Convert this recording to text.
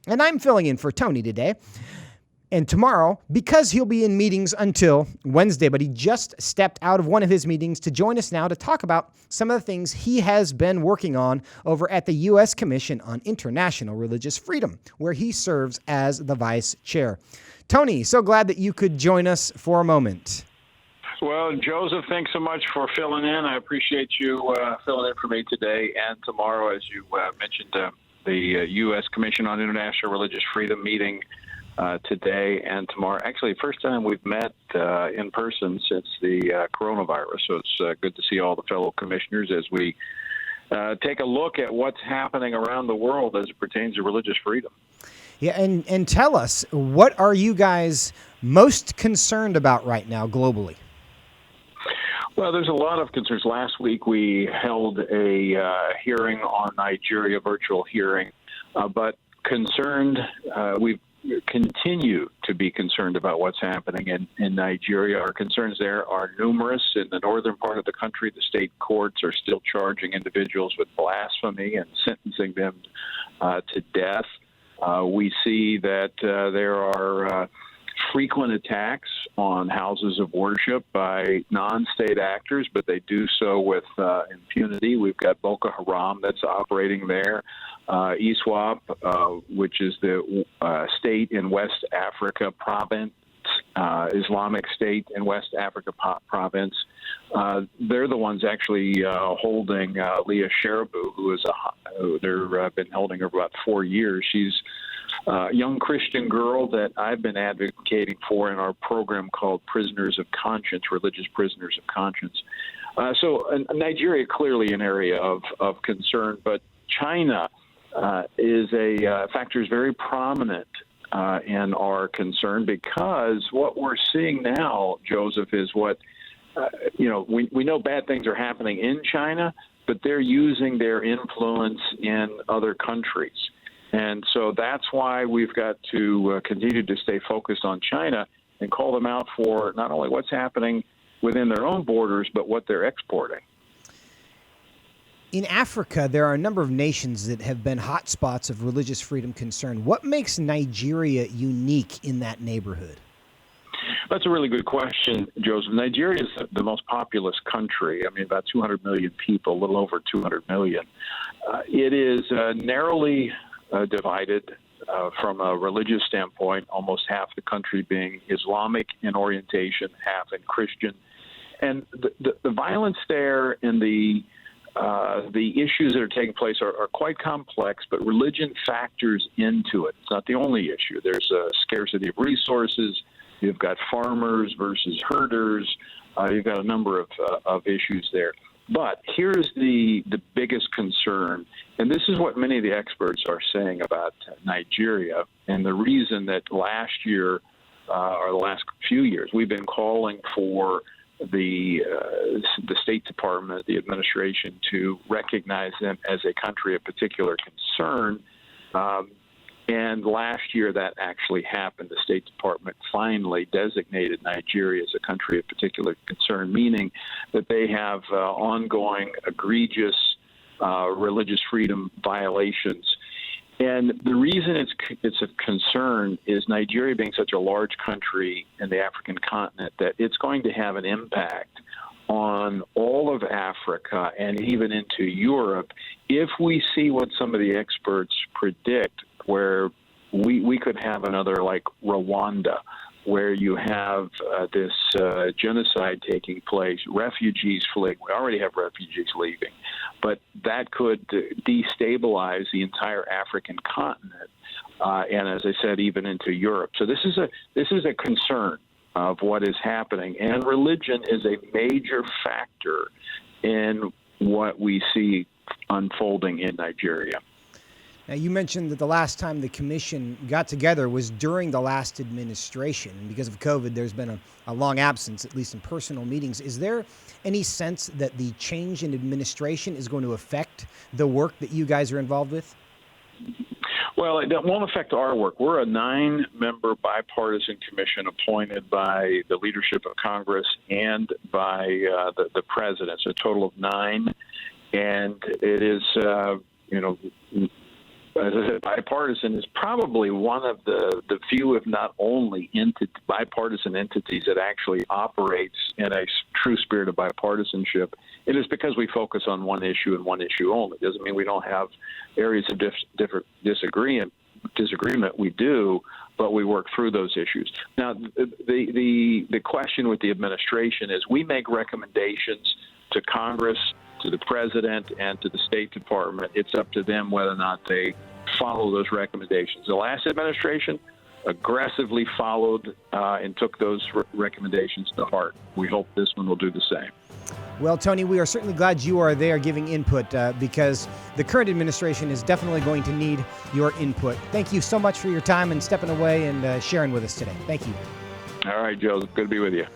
And I'm filling in for Tony today and tomorrow because he'll be in meetings until Wednesday, but he just stepped out of one of his meetings to join us now to talk about some of the things he has been working on over at the U.S. Commission on International Religious Freedom, where he serves as the vice chair. Tony, so glad that you could join us for a moment. Well, Joseph, thanks so much for filling in. I appreciate you filling in for me today and tomorrow, as you mentioned, the U.S. Commission on International Religious Freedom meeting today and tomorrow. Actually, first time we've met in person since the coronavirus, so it's good to see all the fellow commissioners as we take a look at what's happening around the world as it pertains to religious freedom. Yeah, and tell us, what are you guys most concerned about right now globally? Well, there's a lot of concerns. Last week we held a hearing on Nigeria, virtual hearing, but we continue to be concerned about what's happening in Nigeria. Our concerns there are numerous. In the northern part of the country, the state courts are still charging individuals with blasphemy and sentencing them to death. We see that there are frequent attacks on houses of worship by non-state actors, but they do so with impunity. We've got Boko Haram that's operating there. ISWAP, which is the state in West Africa province, Islamic State in West Africa province. They're the ones actually holding Leah Sharibu, who they've been holding her about 4 years. She's a young Christian girl that I've been advocating for in our program called Prisoners of Conscience, Religious Prisoners of Conscience. So Nigeria clearly an area of concern, but China is a factor is very prominent in our concern, because what we're seeing now, Joseph, is what we know bad things are happening in China, but they're using their influence in other countries. And so that's why we've got to continue to stay focused on China and call them out for not only what's happening within their own borders, but what they're exporting. In Africa, there are a number of nations that have been hotspots of religious freedom concern. What makes Nigeria unique in that neighborhood? That's a really good question, Joseph. Nigeria is the most populous country. I mean, about 200 million people, a little over 200 million. It is narrowly divided from a religious standpoint, almost half the country being Islamic in orientation, half in Christian. And the violence there and the issues that are taking place are quite complex, but religion factors into it. It's not the only issue. There's a scarcity of resources. You've got farmers versus herders. You've got a number of issues there. But here's the biggest concern, and this is what many of the experts are saying about Nigeria, and the reason that last year or the last few years we've been calling for the State Department, the administration, to recognize them as a country of particular concern. And last year that actually happened. The State Department finally designated Nigeria as a country of particular concern, meaning that they have ongoing egregious religious freedom violations. And the reason it's of concern is Nigeria being such a large country in the African continent that it's going to have an impact on all of Africa and even into Europe if we see what some of the experts predict, where we could have another like Rwanda, where you have this genocide taking place, refugees fleeing. We already have refugees leaving, but that could destabilize the entire African continent, and as I said, even into Europe. So this is a concern of what is happening, and religion is a major factor in what we see unfolding in Nigeria. Now, you mentioned that the last time the commission got together was during the last administration. And because of COVID, there's been a long absence, at least in personal meetings. Is there any sense that the change in administration is going to affect the work that you guys are involved with? Well, it won't affect our work. We're a 9-member bipartisan commission appointed by the leadership of Congress and by the president. So a total of 9. And it is, as I said, bipartisan is probably one of the few, if not only, bipartisan entities that actually operates in a true spirit of bipartisanship. It is because we focus on one issue and one issue only. It doesn't mean we don't have areas of different disagreement. We do, but we work through those issues. Now, the question with the administration is we make recommendations to Congress, to the president, and to the State Department. It's up to them whether or not they follow those recommendations. The last administration aggressively followed and took those recommendations to heart. We hope this one will do the same. Well, Tony, we are certainly glad you are there giving input because the current administration is definitely going to need your input. Thank you so much for your time and stepping away and sharing with us today. Thank you. All right, Joe. Good to be with you.